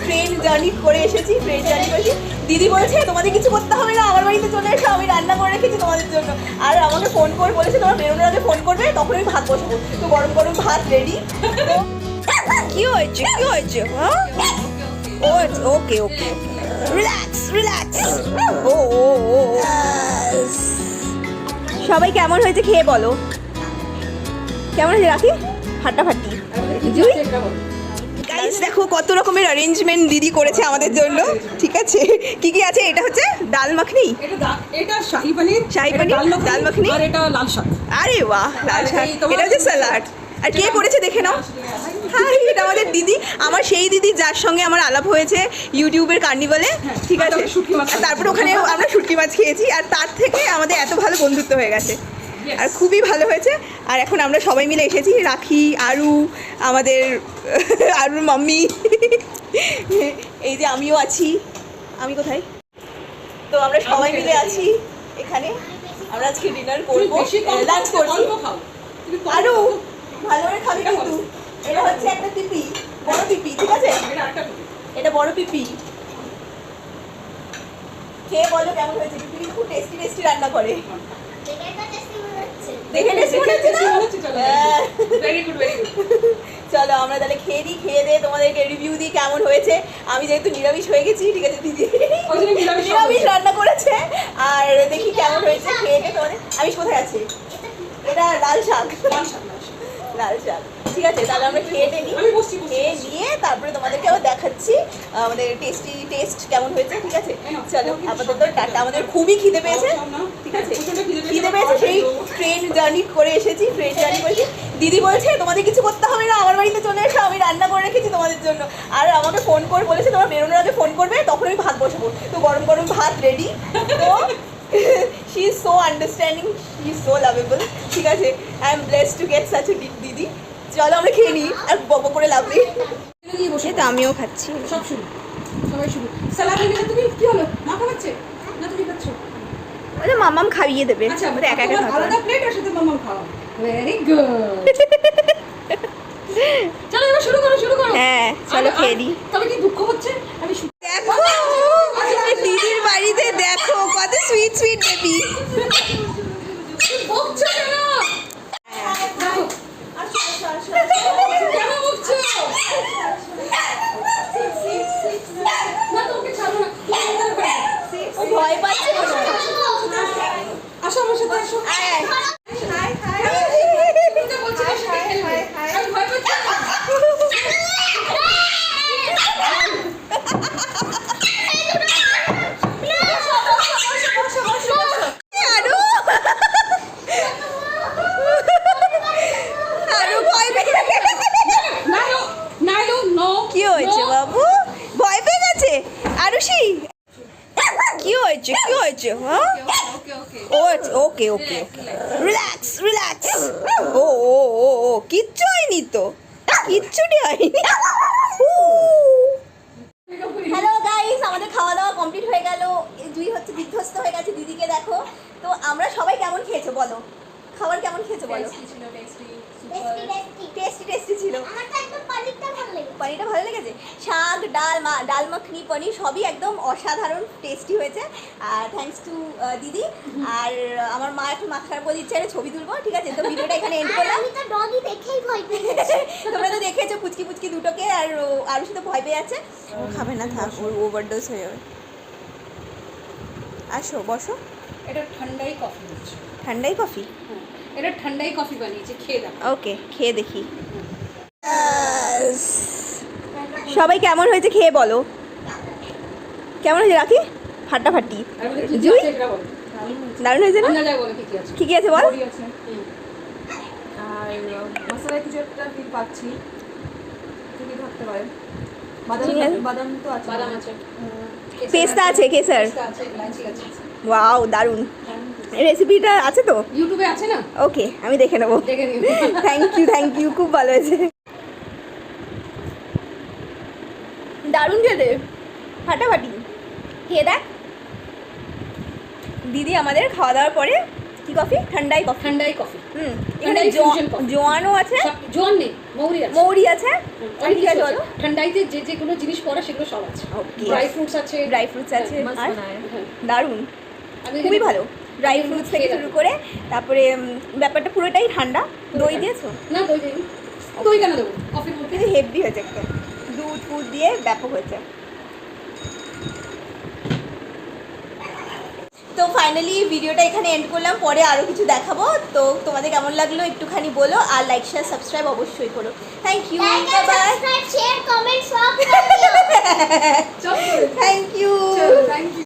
Train journey করে এসেছি, train journey করেছি। দিদি বলছে তোমাদের কিছু করতে হবে না, আমার বাড়িতে চলে এসো, আমি রান্না করে রেখেছি তোমাদের জন্য। আর আমাকে ফোন করে বলেছে তোমার বেরোনোর আগে ফোন করবে, তখন আমি ভাত বসাবো। তো গরম গরম ভাত রেডি। কি হয়েছে কি হয়েছে? হ্যাঁ ও ওকে ওকে রিল্যাক্স রিল্যাক্স। ও ও ও সবাই কেমন হয়েছে খেয়ে বলো, কেমন হয়েছে রাখি? ফাটাফাটি। গাইস দেখো কত রকমের অ্যারেঞ্জমেন্ট দিদি করেছে আমাদের জন্য। ঠিক আছে, কি কি আছে? এটা হচ্ছে ডাল মাখনি, এটা শাহি পনির, ডাল মাখনি, আর এটা লাল শাক। আরে বাহ, লাল শাক। এটা হচ্ছে স্যালাড। আর কে করেছে দেখে নাও। হাই, এটা আমাদের দিদি, আমার সেই দিদি যার সঙ্গে আমার আলাপ হয়েছে ইউটিউবের কার্নিভালে। ঠিক আছে, তারপর ওখানে আমরা শুটকি মাছ খেয়েছি, আর তার থেকে আমাদের এত ভালো বন্ধুত্ব হয়ে গেছে, আর খুবই ভালো হয়েছে। আর এখন আমরা সবাই মিলে এসেছি, রাখি, আরু, আমাদের আরুর মাম্মি, এই যে আমিও আছি। আমি কোথায়? তো আমরা সবাই মিলে আছি এখানে। আমরা আজকে ডিনার করবো, লাঞ্চ করছি। আরু ভালো করে খাবি কিন্তু। এটা হচ্ছে একটা পিপি, বড় পিপি। ঠিক আছে, এটা বড় পিপি। খেয়ে বলো কেমন হয়েছে। পিপি খুব টেস্টি টেস্টি রান্না করে। দেখে টেস্টি মনে হচ্ছে না? Very good very good. চলো আমরা তাহলে খেয়ে দিই, খেয়ে দিয়ে তোমাদেরকে রিভিউ দিই কেমন হয়েছে। আমি যেহেতু নিরামিষ হয়ে গেছি, ঠিক আছে, দিদি নিরামিষ রান্না করেছে, আর দেখি কেমন হয়েছে খেয়ে দিয়ে তোমাদের। আমিষ কোথায় আছে? এটা লাল শাক, লাল শাক। ঠিক আছে, তাহলে আমরা খেয়ে নিই, খেয়ে নিয়ে তারপরে তোমাদেরকে আবার দেখাচ্ছি আমাদের টেস্ট কেমন হয়েছে। ঠিক আছে, চলো আপাতত টাটা। আমাদের খুবই খিদে পেয়েছে। ঠিক আছে, খিদে পেয়েছে, সেই ট্রেন জার্নি করে এসেছি, ট্রেন জার্নি করেছি। দিদি বলছে তোমাদের কিছু করতে হবে না, আমার বাড়িতে চলে এসো, আমি রান্না করে রেখেছি তোমাদের জন্য। আর আমাকে ফোন করে বলেছে তোমার বেরোনোর আগে ফোন করবে, তখন আমি ভাত বসাবো। তো গরম গরম ভাত রেডি। তো she is so understanding, she is so lovable. ঠিক আছে, I am blessed to get such a দিদি। চলো আমরা খেয়ে নিই, আর বকবক করে লাভ নেই। তো আমিও খাচ্ছি। সব শুরু, সবাই শুরু। সালাদ নিলে তুমি কি হলো? মা খাওয়াচ্ছে না তুমি খাচ্ছো? ওই যে মামাম খাইয়ে দেবে। আচ্ছা, ওটা একা একা খাওয়া। আলাদা প্লেট আর সাথে মামাম খাওয়া। Very good. চলো এবার শুরু করো, শুরু করো। হ্যাঁ চলো খেয়ে নিই। তবে কি দুঃখ হচ্ছে? আমি দেখো দিদির বাড়িতে দেখো কত সুইট সুইট বেবি। বকছো কেন? কেন বকছো? না তোকে ছাড়ো না। ও ভয় পাচ্ছে না। আসো আমার সাথে আসো। তুমি বলছো আমি ভয় পাচ্ছি না। কি হয়েছে বাবু? ভয় পেয়ে গেছে আরুষি? কি হয়েছে কি হয়েছে? হ্যাঁ ও ওকে ওকে রিল্যাক্স রিল্যাক্স। ও ও ও ও কিচ্ছু হয়নি তো, কিচ্ছুটি হয়নি। হ্যালো গাইস, আমাদের খাওয়া দাওয়া কমপ্লিট হয়ে গেল। দুই হচ্ছে বিধ্বস্ত হয়ে গেছে, দিদিকে দেখো। তো আমরা সবাই কেমন খেয়েছো বলো, খাবার কেমন খেয়েছো বলো? টেস্টি টেস্টি ছিল। পনিরটা ভালো লেগেছে। শাক, ডাল মাখনি, পনির সবই একদম অসাধারণ টেস্টি হয়েছে। আর থ্যাঙ্কস টু দিদি। আর আমার মা এখন মাথা খারাপ করে দিচ্ছে, ছবি তুলবো। ঠিক আছে, তো ভিডিওটা এখানে এন্ড করলাম। তোমরা তো দেখেছো পুচকি পুচকি দুটোকে, আর আরও সাথে ভয় পেয়ে যাচ্ছে। ও খাবে না, থাক, ওর ওভারডোজ হয়ে যাবে। আসো বসো। এটা ঠান্ডাই কফি হচ্ছে। ঠান্ডাই কফি? এটা ঠান্ডাই কফি বানিয়েছে, খেয়ে দেখো। ওকে, খেয়ে দেখি। সবাই কেমন হয়েছে খেয়ে বলো, কেমন হয়েছে রাখি? ফাটাফাটি। জুই দারুণ হয়েছে না? কি কি আছে বল? আর মশলায় কিছু একটা ফিল পাচ্ছি, কি কি থাকতে পারে? বাদাম তো আছে, বাদাম আছে, পেস্তা আছে, কেসার আছে, ইলাচি আছে। ওয়াও দারুণ। রেসিপিটা আছে তো ইউটিউবে আছে না? ওকে, আমি দেখে নেবো। দেখে নিও। থ্যাংক ইউ, খুব ভালো হয়েছে, দারুণ খেতে, ফাটাফাটি। খেয়ে দেখ। দিদি আমাদের খাওয়া দাওয়ার পরে কি কফি? ঠান্ডাই কফি। ঠান্ডাই কফি। এখানে জোয়ানও আছে। জোয়ান নেই, মৌরি আছে অনেক ঠিক কিছু আছে আছে। বলো। ঠান্ডাইতে যে যেগুলো জিনিস পড়া সেগুলো সব আছে। Okay. ড্রাই ফ্রুটস আছে। ড্রাই ফ্রুটস আছে মাস্ট আর বানায়। হ্যাঁ। দারুণ আমি খুবই এখানে- ভালো ড্রাই আমি ফ্রুটস খেয়ে থেকে শুরু রাখি। করে তারপরে ব্যাপারটা পুরোটাই ঠান্ডা দই দিয়েছো না দই দিই দই কেন দেবো কফির মধ্যে। কিন্তু হেভি হয়েছে একটা দুধ ফুড দিয়ে ব্যাপক হয়েছে তো ফাইনালি ভিডিওটা এখানে এন্ড করলাম পরে আরও কিছু দেখাবো তো তোমাদের কেমন লাগলো একটুখানি বলো আর লাইক শেয়ার সাবস্ক্রাইব অবশ্যই করো thank you Like and bye subscribe, share, comment, সব থ্যাংক ইউ চলো থ্যাংক ইউ